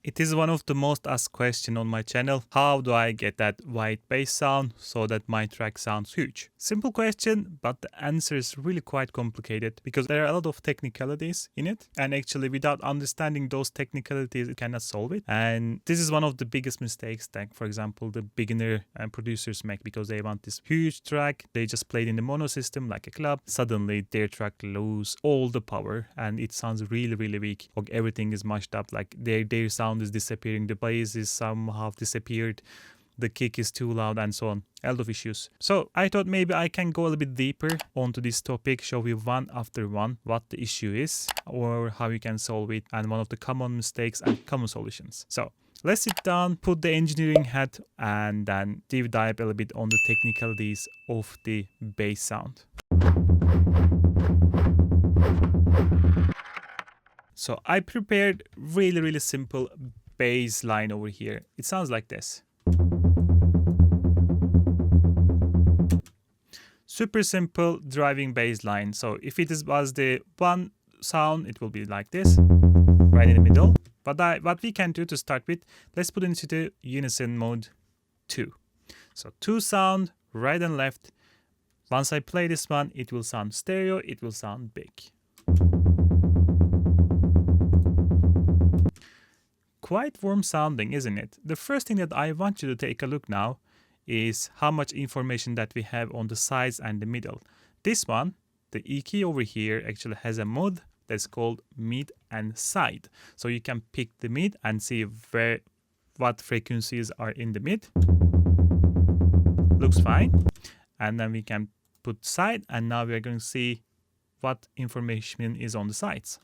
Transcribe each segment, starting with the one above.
It is one of the most asked questions on my channel. How do I get that white bass sound so that my track sounds huge? Simple question, but the answer is really quite complicated because there are a lot of technicalities in it. And actually without understanding those technicalities, it cannot solve it. And this is one of the biggest mistakes that, for example, the beginner producers make because they want this huge track. They just played in the mono system like a club. Suddenly their track lose all the power and it sounds really, really weak. Or everything is mashed up, like their sound is disappearing, the bass is somehow disappeared, the kick is too loud and so on. A lot of issues. So I thought maybe I can go a little bit deeper onto this topic, show you one after one what the issue is or how you can solve it and one of the common mistakes and common solutions. So let's sit down, put the engineering hat and then deep dive a little bit on the technicalities of the bass sound. So I prepared really simple bass line over here. It sounds like this. Super simple driving bass line. So if it was the one sound, it will be like this, right in the middle. But what we can do to start with, let's put it into the unison mode 2. So 2 sound, right and left. Once I play this one, it will sound stereo, it will sound big. Quite warm sounding, isn't it? The first thing that I want you to take a look now is how much information that we have on the sides and the middle. This one, the E key over here, actually has a mode that's called mid and side. So you can pick the mid and see what frequencies are in the mid. Looks fine. And then we can put side and now we are going to see what information is on the sides.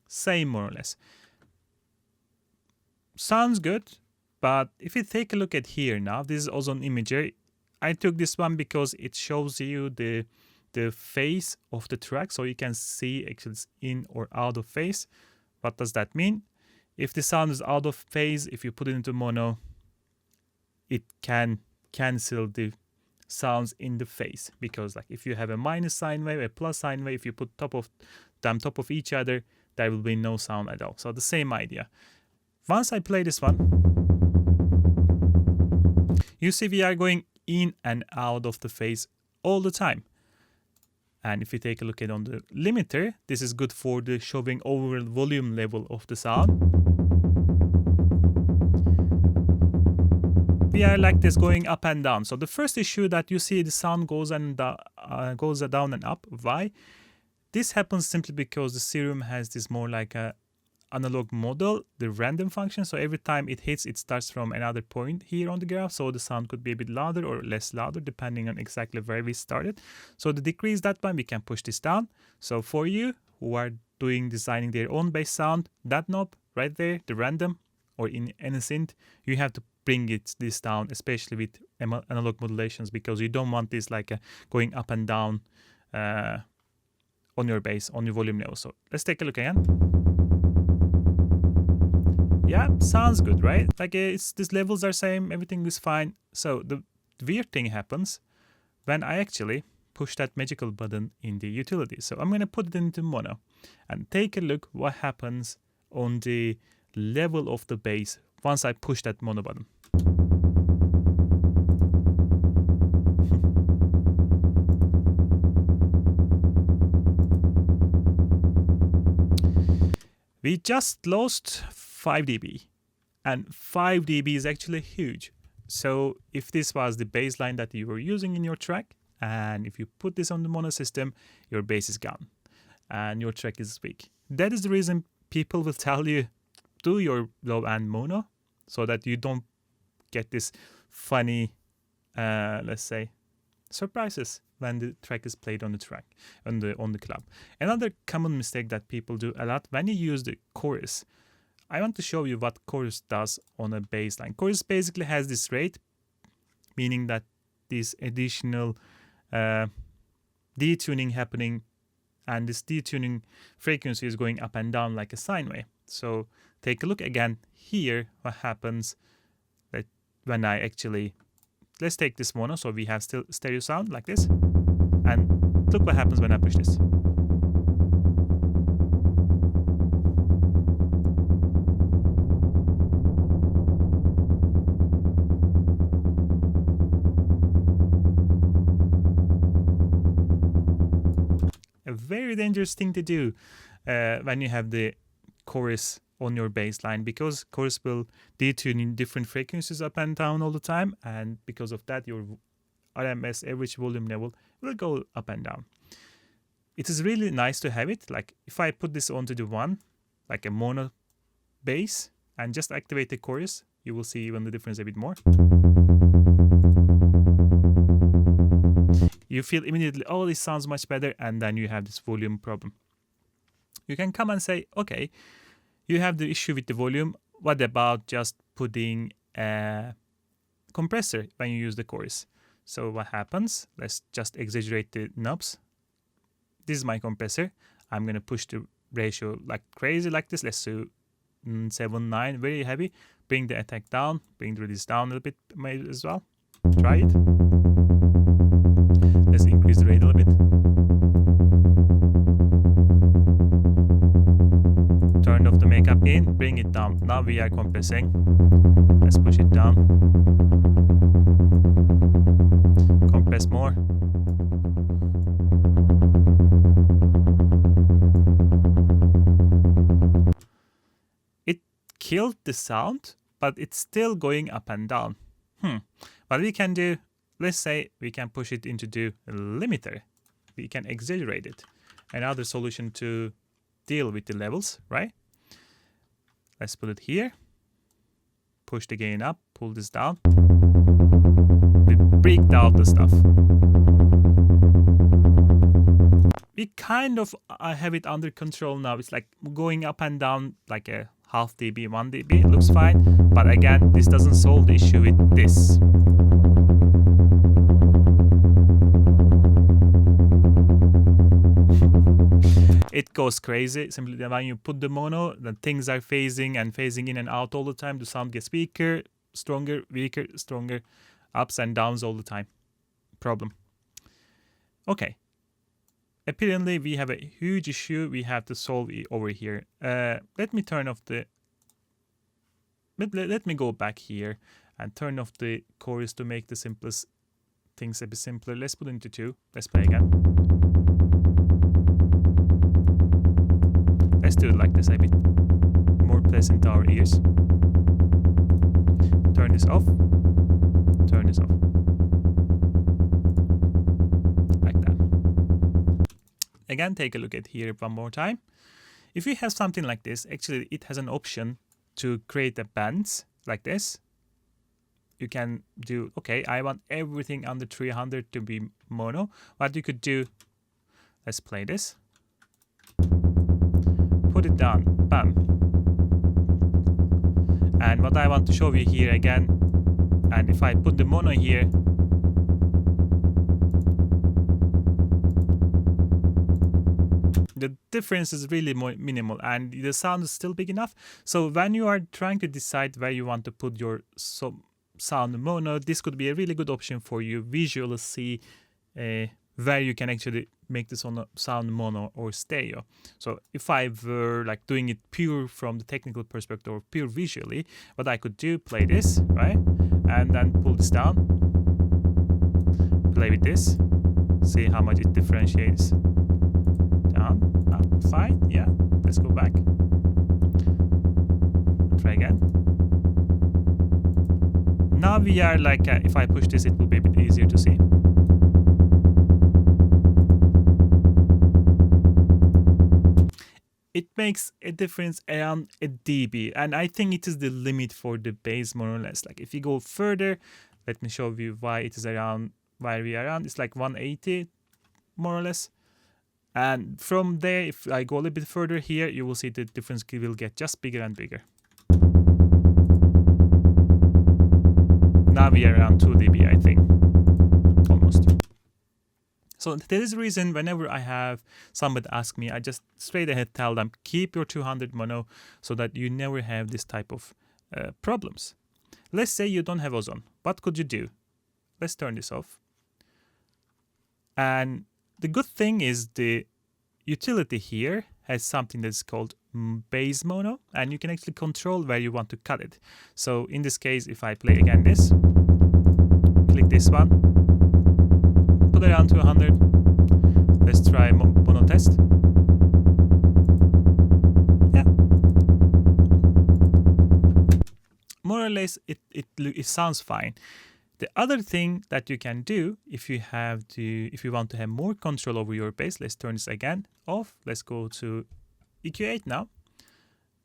Same more or less. Sounds good, but if you take a look at here now, this is also an imager. I took this one because it shows you the phase of the track, so you can see actually it's in or out of phase. What does that mean? If the sound is out of phase, if you put it into mono, it can cancel the sounds in the phase, because like if you have a minus sine wave, a plus sine wave, if you put top of each other, there will be no sound at all. So the same idea. Once I play this one, you see we are going in and out of the phase all the time. And if you take a look at on the limiter, this is good for the showing overall volume level of the sound. We are like this going up and down. So the first issue that you see the sound goes down and up. Why? This happens simply because the serum has this more like a analog model, the random function. So every time it hits, it starts from another point here on the graph. So the sound could be a bit louder or less louder depending on exactly where we started. So to decrease that one, we can push this down. So for you who are designing their own bass sound, that knob right there, the random or in any synth, you have to bring this down, especially with analog modulations, because you don't want this like going up and down on your bass, on your volume level. So let's take a look again. Yeah, sounds good, right? Like these levels are same, everything is fine. So the weird thing happens when I actually push that magical button in the utility. So I'm going to put it into mono and take a look what happens on the level of the bass once I push that mono button. We just lost 5 dB, and 5 dB is actually huge. So if this was the bass line that you were using in your track, and if you put this on the mono system, your bass is gone and your track is weak. That is the reason people will tell you do your low end mono so that you don't get this funny, let's say, surprises when the track is played on the track, on the club. Another common mistake that people do a lot when you use the chorus. I want to show you what chorus does on a bass line. Chorus basically has this rate, meaning that this additional detuning happening, and this detuning frequency is going up and down like a sine wave. So take a look again here what happens that when I actually, let's take this mono, so we have still stereo sound like this, and look what happens when I push this. very dangerous thing to do when you have the chorus on your bass line, because chorus will detune in different frequencies up and down all the time, and because of that your RMS average volume level will go up and down. It is really nice to have it. Like if I put this onto the one, like a mono bass, and just activate the chorus, you will see even the difference a bit more. You feel immediately, oh, this sounds much better, and then you have this volume problem. You can come and say, okay, you have the issue with the volume. What about just putting a compressor when you use the chorus? So what happens? Let's just exaggerate the knobs. This is my compressor. I'm going to push the ratio like crazy like this. Let's do 7/9, very heavy. Bring the attack down, bring the release down a little bit maybe as well. Try it. Let's increase the rate a little bit. Turn off the makeup gain, bring it down. Now we are compressing. Let's push it down. Compress more. It killed the sound, but it's still going up and down. What we can do, let's say we can push it into the limiter. We can exaggerate it. Another solution to deal with the levels, right? Let's put it here. Push the gain up, pull this down. We break down the stuff. We kind of have it under control now. It's like going up and down like a half dB, 1 dB. It looks fine. But again, this doesn't solve the issue with this. It goes crazy. Simply when you put the mono, the things are phasing and phasing in and out all the time. The sound gets weaker, stronger, weaker, stronger, ups and downs all the time. Problem. Okay. Apparently, we have a huge issue we have to solve over here. Let me turn off the... Let me go back here and turn off the chorus to make the simplest things a bit simpler. Let's put it into 2. Let's play again. Let's do it like this, a bit more pleasant to our ears. Turn this off. Turn this off. Like that. Again, take a look at here one more time. If you have something like this, actually it has an option to create a bands like this. You can do, okay, I want everything under 300 to be mono. What you could do, let's play this. Put it down, bam. And what I want to show you here again, and if I put the mono here, the difference is really more minimal and the sound is still big enough. So when you are trying to decide where you want to put your sound mono, this could be a really good option for you visually see where you can actually make this on a sound mono or stereo. So if I were like doing it pure from the technical perspective or pure visually, what I could do, play this, right? And then pull this down, play with this, see how much it differentiates. Down, up, fine, yeah. Let's go back. Try again. Now we are like, if I push this, it will be a bit easier to see. It makes a difference around a dB, and I think it is the limit for the bass more or less. Like if you go further, let me show you why it is around, why we are around. It's like 180 more or less. And from there, if I go a little bit further here, you will see the difference will get just bigger and bigger. Now we are around 2 dB, I think, almost. So there is a reason whenever I have somebody ask me, I just straight ahead tell them, keep your 200 mono so that you never have this type of problems. Let's say you don't have ozone. What could you do? Let's turn this off. And the good thing is the utility here has something that's called bass mono, and you can actually control where you want to cut it. So in this case, if I play again this, click this one, put it around 200, Let's try mono test. Yeah. More or less, it sounds fine. The other thing that you can do if you want to have more control over your bass, let's turn this again off. Let's go to EQ8 now.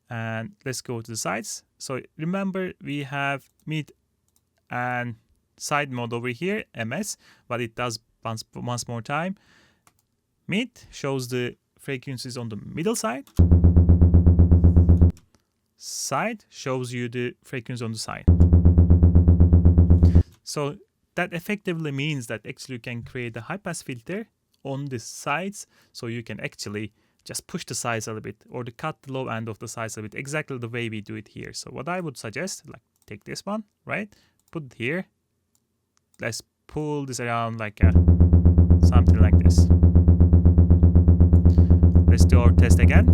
And let's go to the sides. So remember, we have mid and side mode over here, MS, but it does once more time. Mid shows the frequencies on the middle side. Side shows you the frequency on the side. So that effectively means that actually you can create a high pass filter on the sides, so you can actually just push the sides a little bit or to cut the low end of the sides a bit, exactly the way we do it here. So what I would suggest, like take this one, right? Put it here. Let's pull this around like something like this. Let's do our test again.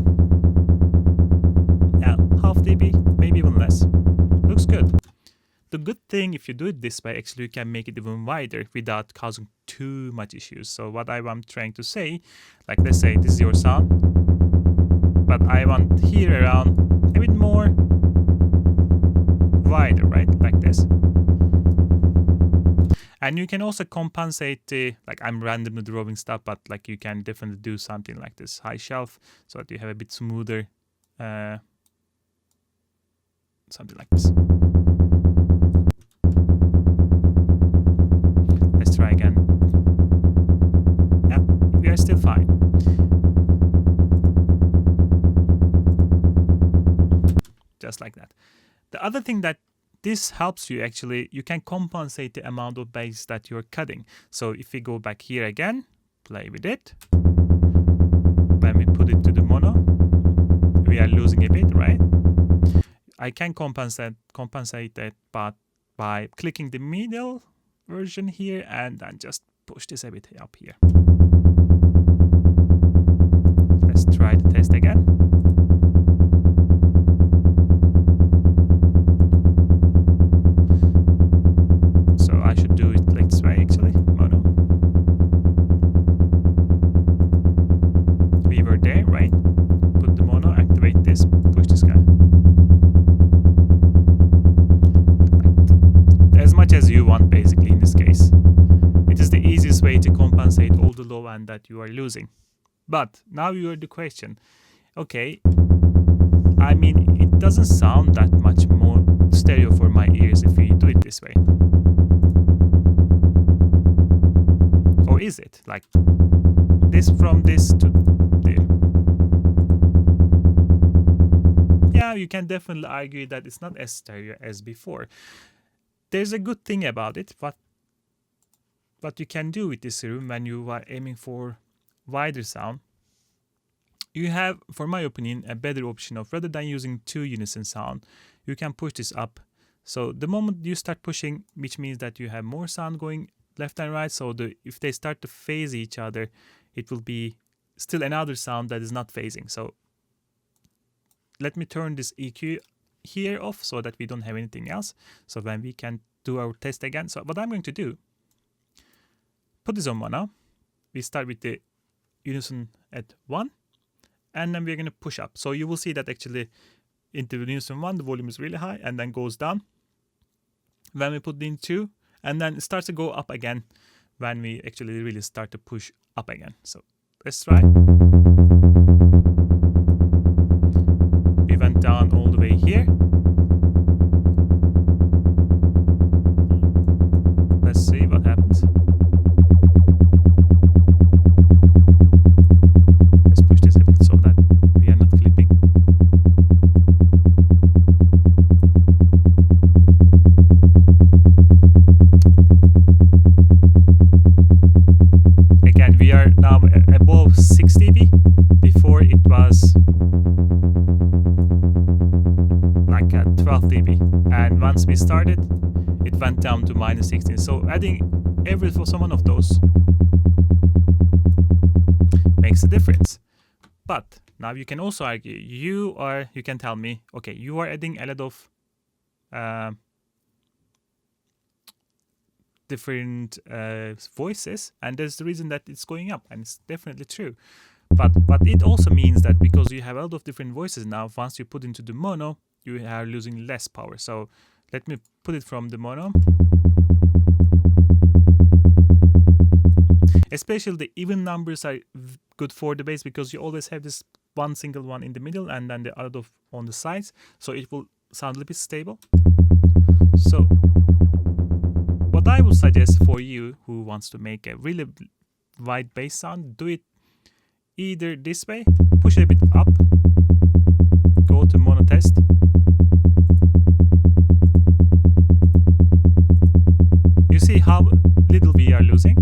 Yeah, half dB, maybe even less. Looks good. The good thing, if you do it this way, actually you can make it even wider without causing too much issues. So what I'm trying to say, like let's say this is your sound, but I want here around a bit more wider, right? Like this. And you can also compensate, like I'm randomly drawing stuff, but like you can definitely do something like this high shelf so that you have a bit smoother, something like this. Let's try again. Yeah, we are still fine. Just like that. The other thing that this helps you, actually, you can compensate the amount of bass that you're cutting. So if we go back here again, play with it. When we put it to the mono, we are losing a bit, right? I can compensate that, but by clicking the middle version here and then just push this a bit up here. Let's try the test again. So I should do it like this way, actually. Mono. We were there, right? Put the mono, activate this, push this guy. As much as you want, basically, in this case. It is the easiest way to compensate all the low end that you are losing. But now you heard the question. Okay, I mean, it doesn't sound that much more stereo for my ears if we do it this way. Or is it? Like this from this to there. Yeah, you can definitely argue that it's not as stereo as before. There's a good thing about it, but what you can do with this room when you are aiming for wider sound, you have, for my opinion, a better option of, rather than using 2 unison sound, you can push this up. So the moment you start pushing, which means that you have more sound going left and right, so if they start to phase each other, it will be still another sound that is not phasing. So let me turn this EQ here off so that we don't have anything else. So when we can do our test again. So what I'm going to do, put this on mono. We start with the unison at 1, and then we're going to push up. So you will see that actually into unison 1, the volume is really high and then goes down. When we put in 2, and then it starts to go up again when we actually really start to push up again. So let's try. We went down all the way here. Let's see what happens. Let's push this a bit so that we are not clipping. Again, we are now above 6 dB. Before it was like at 12 dB. And once we started, it went down to -16. So adding every for some one of those makes a difference. But now you can also argue, you can tell me, okay, you are adding a lot of different voices, and there's the reason that it's going up, and it's definitely true. But it also means that because you have a lot of different voices now, once you put into the mono, you are losing less power. So let me put it from the mono. Especially the even numbers are good for the bass because you always have this one single one in the middle and then the other on the sides, so it will sound a little bit stable. So what I would suggest for you who wants to make a really wide bass sound, do it either this way, push it a bit up, go to mono test, you see how little we are losing.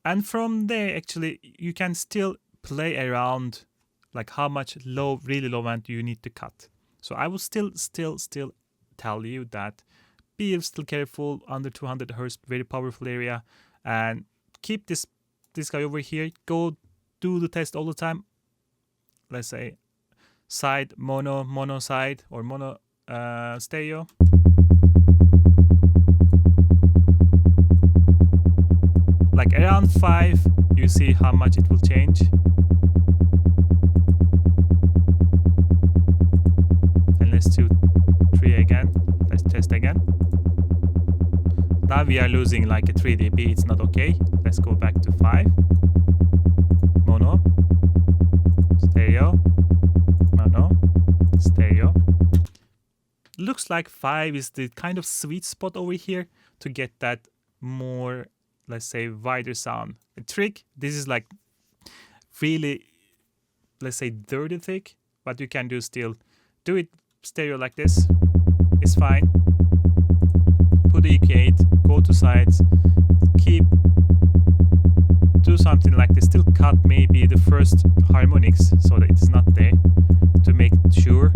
And from there, actually, you can still play around like how much low, really low end you need to cut. So I will still tell you that be still careful, under 200 Hz, very powerful area, and keep this guy over here. Go do the test all the time. Let's say side mono side, or mono stereo. Like around 5, you see how much it will change. And let's do 3 again. Let's test again. Now we are losing like a 3 dB, it's not okay. Let's go back to 5. Mono, stereo, mono, stereo. Looks like 5 is the kind of sweet spot over here to get that more, let's say, wider sound. A trick, this is like really, let's say, dirty thick, but you can do still. Do it stereo like this, it's fine. Put the EQ8, go to sides, do something like this, still cut maybe the first harmonics so that it's not there, to make sure.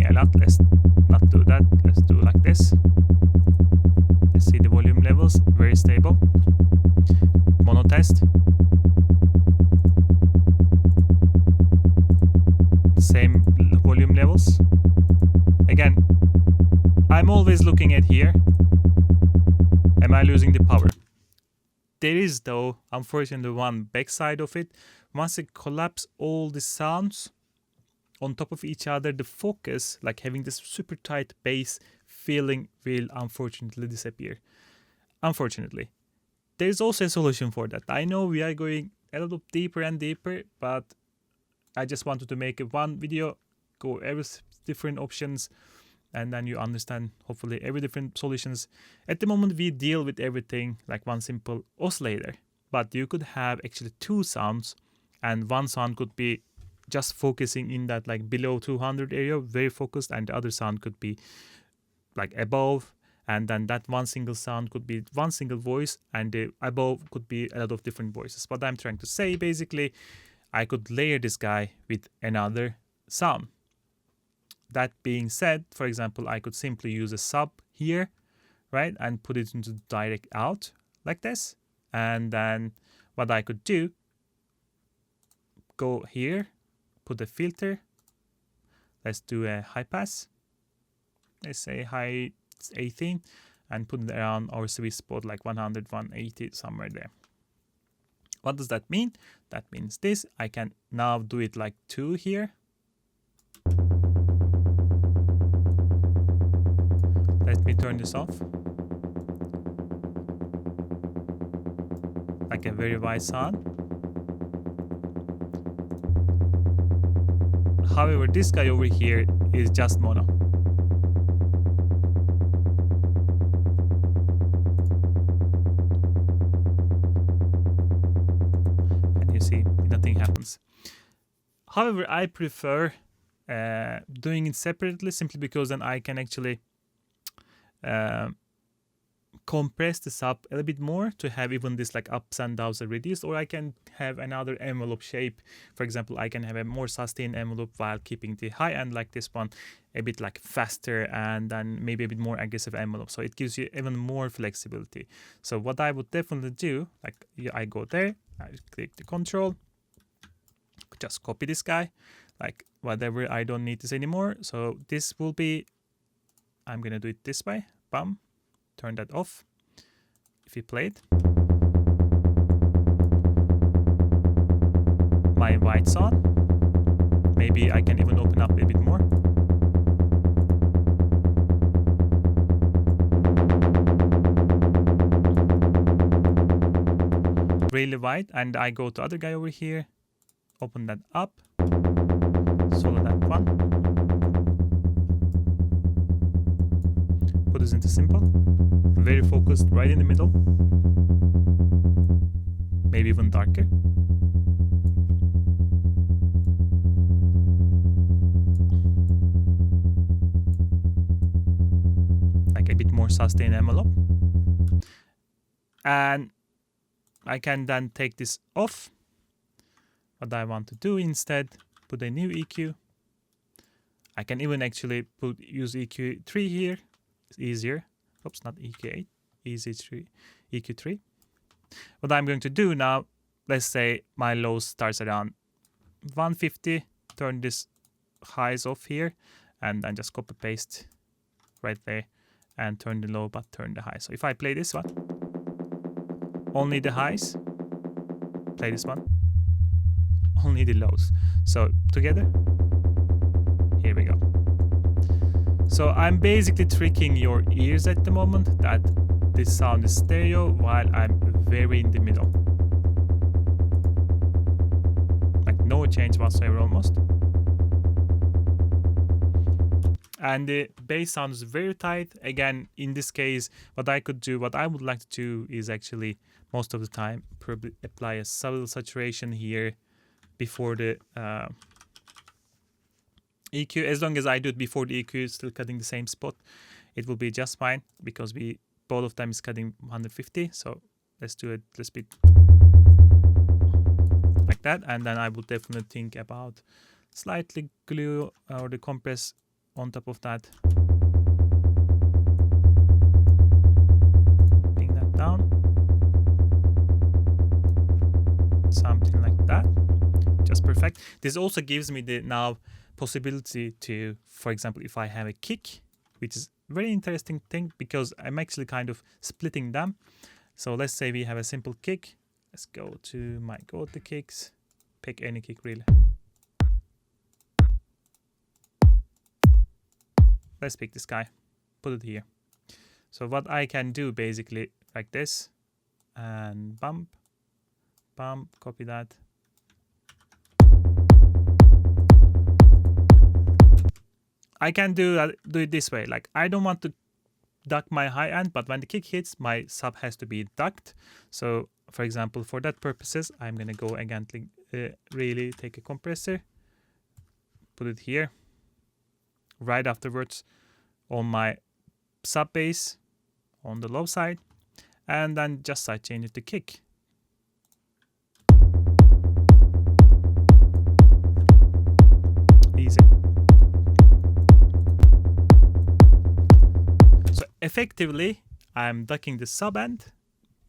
A lot. Let's not do that. Let's do like this. Let's see the volume levels, very stable. Mono test. Same volume levels. Again, I'm always looking at here. Am I losing the power? There is, though, unfortunately, one backside of it. Once it collapses all the sounds on top of each other, the focus, like having this super tight bass feeling, will unfortunately disappear. Unfortunately. There's also a solution for that. I know we are going a little deeper and deeper, but I just wanted to make one video, go every different options, and then you understand, hopefully, every different solutions. At the moment, we deal with everything like one simple oscillator, but you could have actually 2 sounds, and one sound could be just focusing in that like below 200 area, very focused, and the other sound could be like above, and then that one single sound could be one single voice, and the above could be a lot of different voices. What I'm trying to say, basically, I could layer this guy with another sound. That being said, for example, I could simply use a sub here, right, and put it into direct out like this, and then what I could do, go here, put a filter. Let's do a high pass. Let's say high 18, and put it around our sweet spot like 100, 180, somewhere there. What does that mean? That means this. I can now do it like 2 here. Let me turn this off. Like a very wide sound. However, this guy over here is just mono. And you see, nothing happens. However, I prefer doing it separately, simply because then I can actually compress this up a little bit more to have even this like ups and downs are reduced, or I can have another envelope shape. For example, I can have a more sustained envelope while keeping the high end like this one a bit like faster, and then maybe a bit more aggressive envelope, so it gives you even more flexibility. So what I would definitely do, like I go there, I click the control, just copy this guy, like whatever, I don't need this anymore. So this will be, I'm gonna do it this way, bam, turn that off. If you play it, my white's on. Maybe I can even open up a bit more. Really white, and I go to other guy over here, open that up, solo that one, put this into simple, very focused, right in the middle, maybe even darker. Like a bit more sustained envelope. And I can then take this off. What I want to do instead, put a new EQ. I can even actually use EQ3 here. It's easier. Oops, not EQ8, EQ3. What I'm going to do now, let's say my low starts around 150. Turn this highs off here, and then just copy paste right there, and turn the low but turn the high. So if I play this one, only the highs, play this one, only the lows. So together, here we go. So I'm basically tricking your ears at the moment that this sound is stereo while I'm very in the middle. Like no change whatsoever almost. And the bass sound is very tight. Again, in this case, what I would like to do is actually most of the time probably apply a subtle saturation here before the EQ. As long as I do it before the EQ is still cutting the same spot, it will be just fine, because both of them is cutting 150. So let's do it, let's be like that. And then I would definitely think about slightly glue or the compress on top of that. Bring that down. Something like that. Just perfect. This also gives me the now possibility to, for example, if I have a kick, which is a very interesting thing because I'm actually kind of splitting them. So let's say we have a simple kick. Let's go to my go-to kicks. Pick any kick really. Let's pick this guy, put it here. So what I can do basically like this, and bump, bump, copy that. I can do it this way. Like I don't want to duck my high end, but when the kick hits, my sub has to be ducked. So for example, for that purposes, I'm gonna go again, really take a compressor, put it here, right afterwards on my sub bass on the low side, and then just side chain it to kick. Easy. So effectively, I'm ducking the sub end,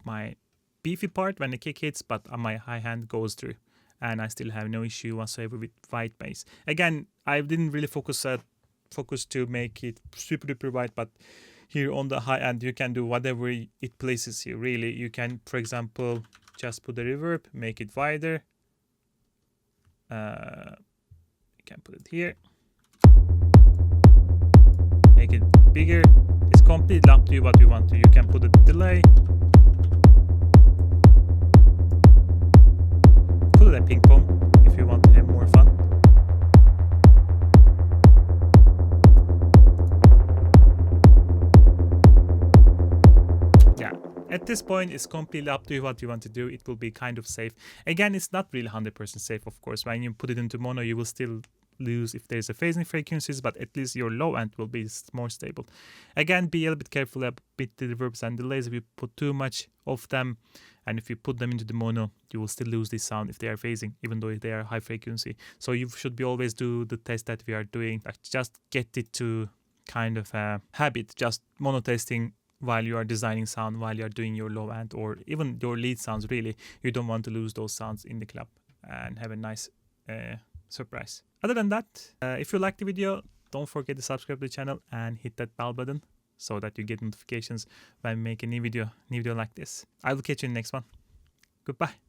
my beefy part when the kick hits, but my high hand goes through, and I still have no issue whatsoever with white bass. Again, I didn't really focus to make it super duper wide, but here on the high end you can do whatever it places you. Really, you can, for example, just put the reverb, make it wider. You can put it here, make it bigger. It's completely up to you what you want to. You can put a delay, put it a ping pong if you want to have more fun. At this point, it's completely up to you what you want to do. It will be kind of safe. Again, it's not really 100% safe, of course. When you put it into mono, you will still lose if there's a phasing frequencies, but at least your low end will be more stable. Again, be a little bit careful about the reverbs and delays. If you put too much of them, and if you put them into the mono, you will still lose this sound if they are phasing, even though they are high frequency. So you should be always do the test that we are doing. Like just get it to kind of a habit, just mono testing while you are designing sound, while you are doing your low end or even your lead sounds. Really, you don't want to lose those sounds in the club and have a nice surprise. Other than that, if you like the video, don't forget to subscribe to the channel and hit that bell button so that you get notifications when I make a new video like this. I will catch you in the next one. Goodbye.